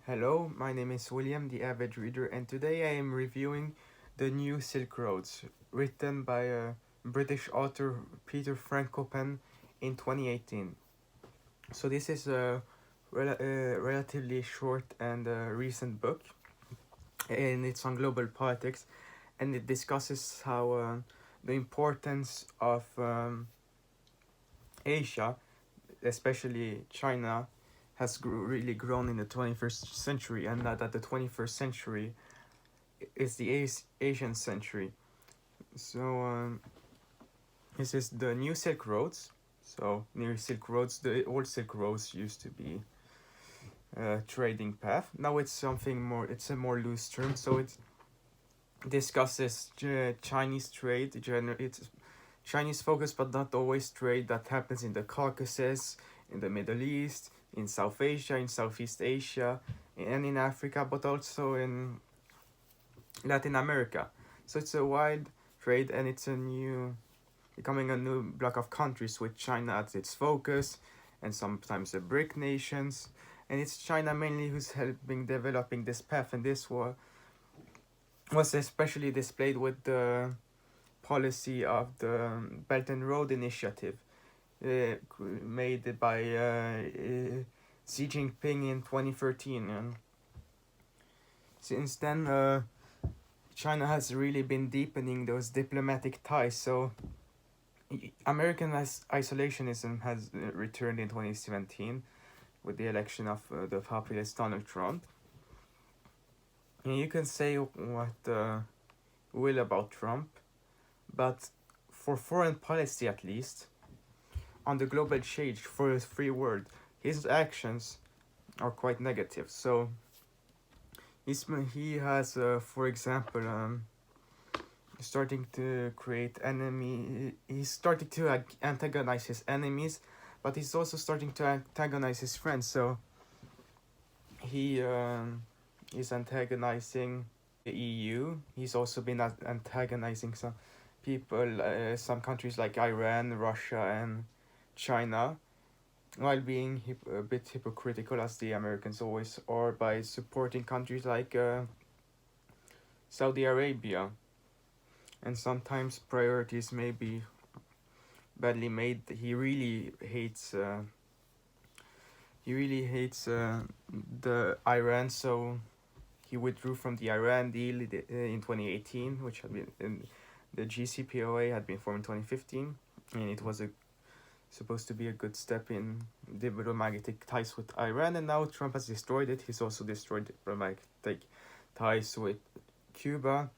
Hello, my name is William, the Avid reader, and today I am reviewing The New Silk Roads, written by British author Peter Frankopan in 2018. So this is a relatively short and recent book, and it's on global politics, and it discusses how the importance of Asia, especially China, has really grown in the 21st century, and that the 21st century is the Asian century. So this is the new Silk Roads. So near Silk Roads, the old Silk Roads used to be a trading path. Now it's something more. It's a more loose term. So it discusses Chinese trade. It's Chinese focus, but not always trade that happens in the Caucasus, in the Middle East, in South Asia, in Southeast Asia, and in Africa, but also in Latin America. So it's a wide trade, and it's becoming a new block of countries with China at its focus, and sometimes the BRIC nations. And it's China mainly who's helping developing this path, and this was especially displayed with the policy of the Belt and Road Initiative, made by Xi Jinping in 2013. And since then, China has really been deepening those diplomatic ties. So Americanized isolationism has returned in 2017 with the election of the populist Donald Trump. And you can say what will about Trump, but for foreign policy at least, on the global stage for his free world, his actions are quite negative. So he has, for example, starting to create enemy. He's starting to antagonize his enemies, but he's also starting to antagonize his friends. So he is antagonizing the EU. He's also been antagonizing some people, some countries like Iran, Russia, and China, while being a bit hypocritical, as the Americans always are, by supporting countries like Saudi Arabia. And sometimes priorities may be badly made. He really hates the Iran, so he withdrew from the Iran deal in 2018, which had been the GCPOA had been formed in 2015, and it was supposed to be a good step in diplomatic ties with Iran, and now Trump has destroyed it. He's also destroyed diplomatic ties with Cuba,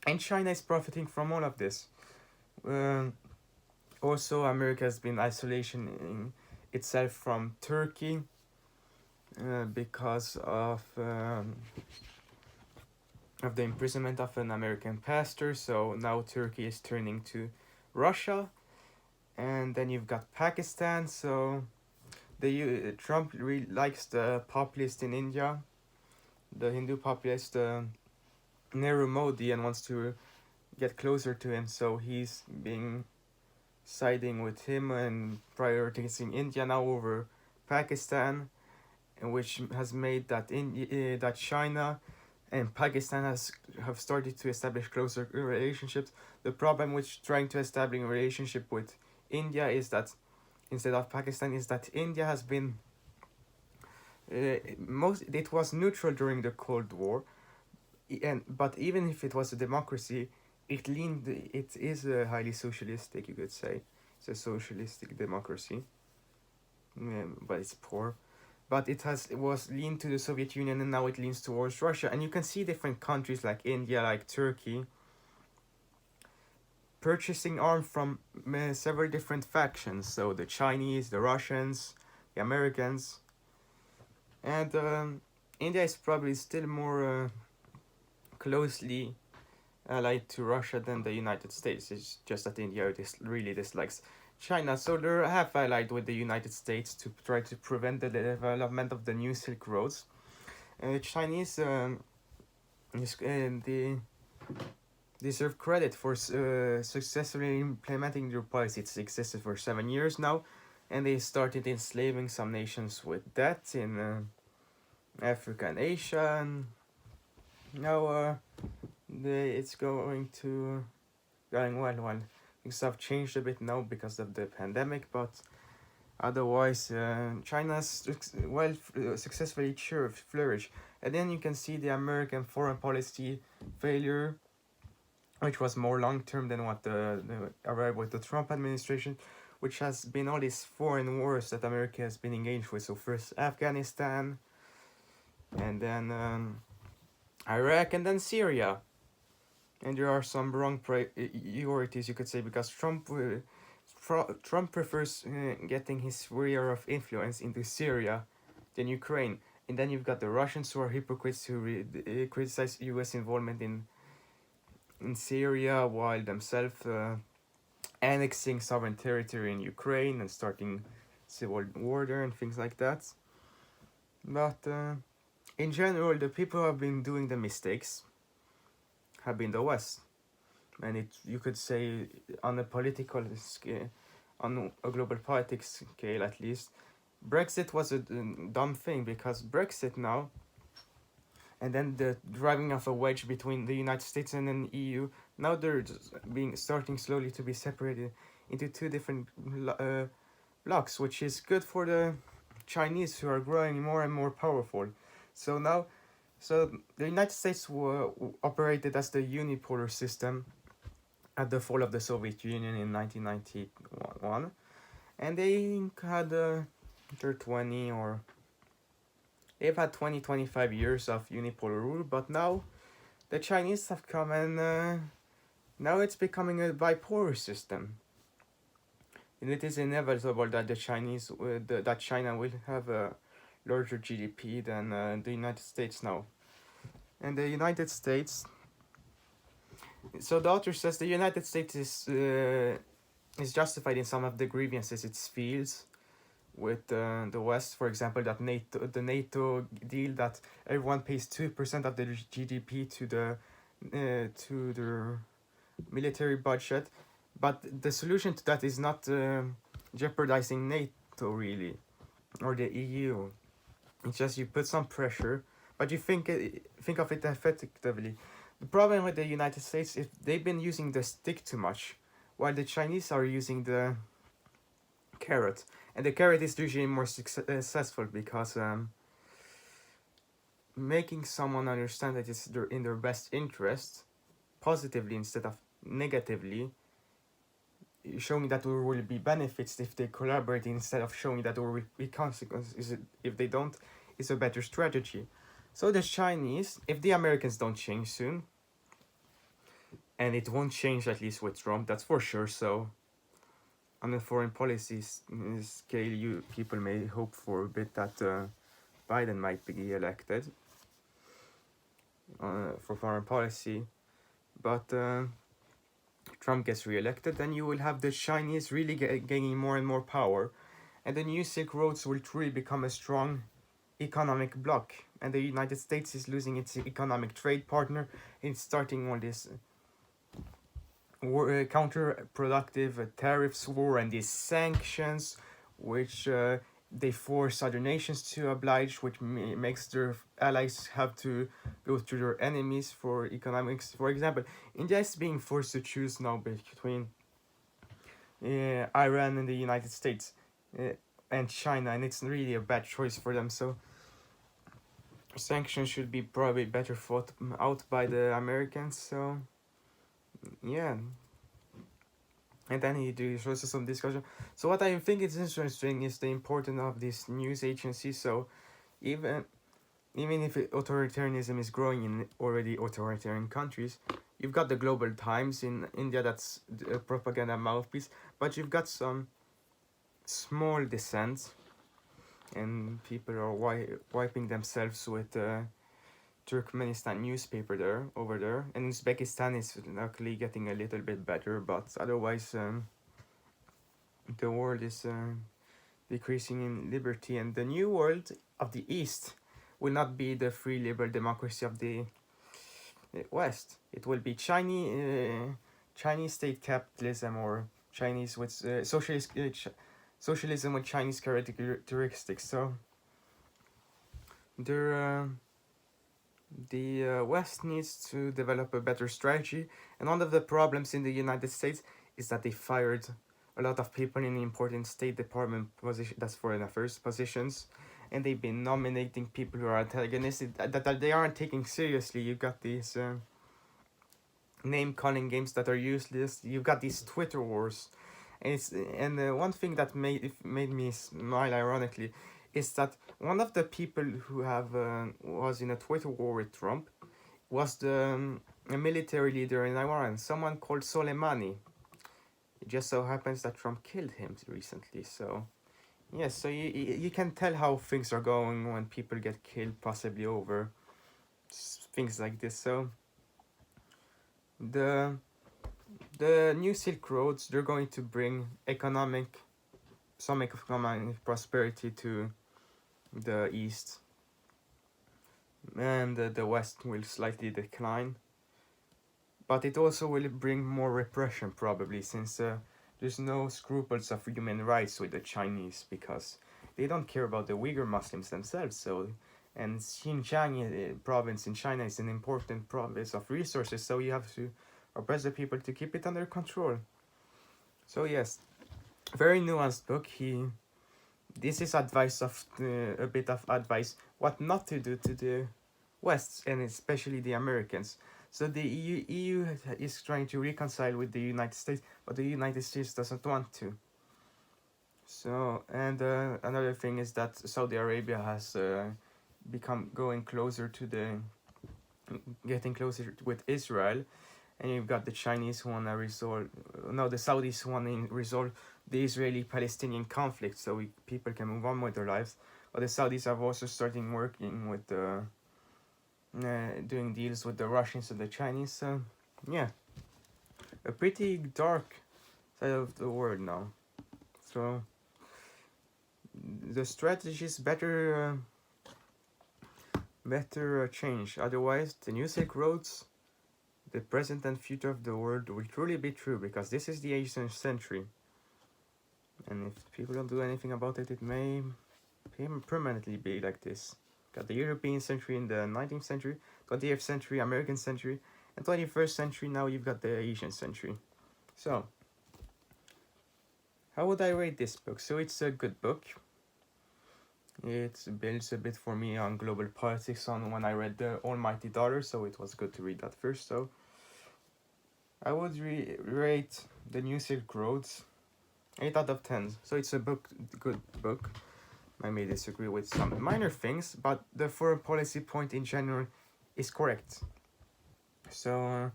and China is profiting from all of this. Also, America has been isolating itself from Turkey because of the imprisonment of an American pastor. So now Turkey is turning to Russia, and then you've got Pakistan. So the Trump really likes the populist in India, the Hindu populist Nehru Modi, and wants to get closer to him. So he's being siding with him and prioritizing India now over Pakistan, which has made that China and Pakistan have started to establish closer relationships. The problem with trying to establish a relationship with India is that instead of Pakistan is that India has been it was neutral during the Cold War, but even if it was a democracy, it is a highly socialistic, you could say. It's a socialistic democracy, but it's poor. But it was leaned to the Soviet Union, and now it leans towards Russia. And you can see different countries like India, like Turkey, purchasing arms from several different factions. So the Chinese, the Russians, the Americans, and India is probably still more closely allied to Russia than the United States. It's just that India really dislikes China, so they're half allied with the United States to try to prevent the development of the new Silk Roads. Chinese they deserve credit for successfully implementing their policy. It's existed for 7 years now, and they started enslaving some nations with that Africa and Asia, and now it's going well. Things have changed a bit now because of the pandemic, but otherwise, China's successfully flourished. And then you can see the American foreign policy failure, which was more long term than what the arrived with the Trump administration, which has been all these foreign wars that America has been engaged with. So first Afghanistan, and then Iraq, and then Syria. And there are some wrong priorities, you could say, because Trump prefers getting his sphere of influence into Syria than Ukraine. And then you've got the Russians who are hypocrites who criticize U.S. involvement in Syria while themselves annexing sovereign territory in Ukraine and starting civil war there and things like that. But in general, the people who have been doing the mistakes have been the West. And you could say on a political scale, on a global politics scale at least, Brexit was a dumb thing, because Brexit now, and then the driving of a wedge between the United States and the EU, now they're starting slowly to be separated into two different blocks, which is good for the Chinese, who are growing more and more powerful. So the United States operated as the unipolar system at the fall of the Soviet Union in 1991, and they had they've had 25 years of unipolar rule, but now the Chinese have come, and now it's becoming a bipolar system. And it is inevitable that that China will have a larger GDP than the United States now. And the United States, so the author says the United States is justified in some of the grievances it feels with the West. For example, that the NATO deal that everyone pays 2% of their GDP to their military budget, but the solution to that is not jeopardizing NATO really, or the EU. It's just you put some pressure, but you think of it effectively. The problem with the United States is they've been using the stick too much, while the Chinese are using the carrot. And the carrot is usually more successful, because making someone understand that it's in their best interest, positively instead of negatively, showing that there will be benefits if they collaborate instead of showing that there will be consequences if they don't, is a better strategy. So the Chinese, if the Americans don't change soon, and it won't change at least with Trump, that's for sure. So on the foreign policy scale, people may hope for a bit that Biden might be elected for foreign policy, but Trump gets re-elected, then you will have the Chinese really gaining more and more power, and the new Silk Roads will truly become a strong economic bloc, and the United States is losing its economic trade partner and starting all this counterproductive tariffs war and these sanctions, which they force other nations to oblige, which makes their allies have to go to their enemies for economics. For example, India is being forced to choose now between Iran and the United States and China, and it's really a bad choice for them. So sanctions should be probably better thought out by the Americans. So yeah. And then he does also some discussion. So what I think is interesting is the importance of this news agency. So even if authoritarianism is growing in already authoritarian countries, you've got the Global Times in India that's a propaganda mouthpiece, but you've got some small dissent, and people are wiping themselves with Turkmenistan newspaper over there, and Uzbekistan is luckily getting a little bit better, but otherwise the world is decreasing in liberty, and the new world of the East will not be the free liberal democracy of the West. It will be Chinese state capitalism, or Chinese with socialism with Chinese characteristics. So the West needs to develop a better strategy, and one of the problems in the United States is that they fired a lot of people in important State Department position, that's foreign affairs positions, and they've been nominating people who are antagonistic that they aren't taking seriously. You've got these name calling games that are useless. You've got these Twitter wars, and one thing that made me smile ironically is that one of the people who have was in a Twitter war with Trump was a military leader in Iran, someone called Soleimani. It just so happens that Trump killed him recently. So yes, so you can tell how things are going when people get killed, possibly over things like this. So the new Silk Roads, they're going to bring some economic prosperity to the East, and the West will slightly decline. But it also will bring more repression, probably, since there's no scruples of human rights with the Chinese, because they don't care about the Uyghur Muslims themselves. So, and Xinjiang province in China is an important province of resources, so you have to oppress the people to keep it under control. So yes, very nuanced book. This is advice of a bit of advice what not to do to the West, and especially the Americans. So the EU is trying to reconcile with the United States, but the United States doesn't want to. So, and another thing is that Saudi Arabia has become getting closer with Israel, and you've got the Chinese who wanna resolve, no, the Saudis who wanna resolve the Israeli-Palestinian conflict, so people can move on with their lives. But the Saudis have also started working with doing deals with the Russians and the Chinese. So yeah, a pretty dark side of the world now. So the strategy is better change. Otherwise, the new Silk Roads, the present and future of the world will truly be true, because this is the 18th century. And if people don't do anything about it, it may permanently be like this. Got the European century in the 19th century, 20th century, American century, and 21st century, now you've got the Asian century. So, how would I rate this book? So it's a good book. It builds a bit for me on global politics on when I read The Almighty Dollar, so it was good to read that first. So I would rate The New Silk Roads 8 out of 10. So it's a good book. I may disagree with some minor things, but the foreign policy point in general is correct. So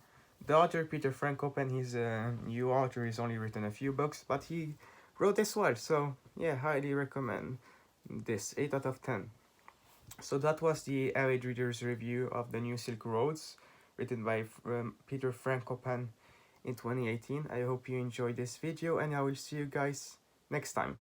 the author, Peter Frankopan, he's a new author. He's only written a few books, but he wrote this well. So yeah, highly recommend this. 8 out of 10. So that was the Avid Reader's review of The New Silk Roads, written by Peter Frankopan in 2018. I hope you enjoyed this video, and I will see you guys next time.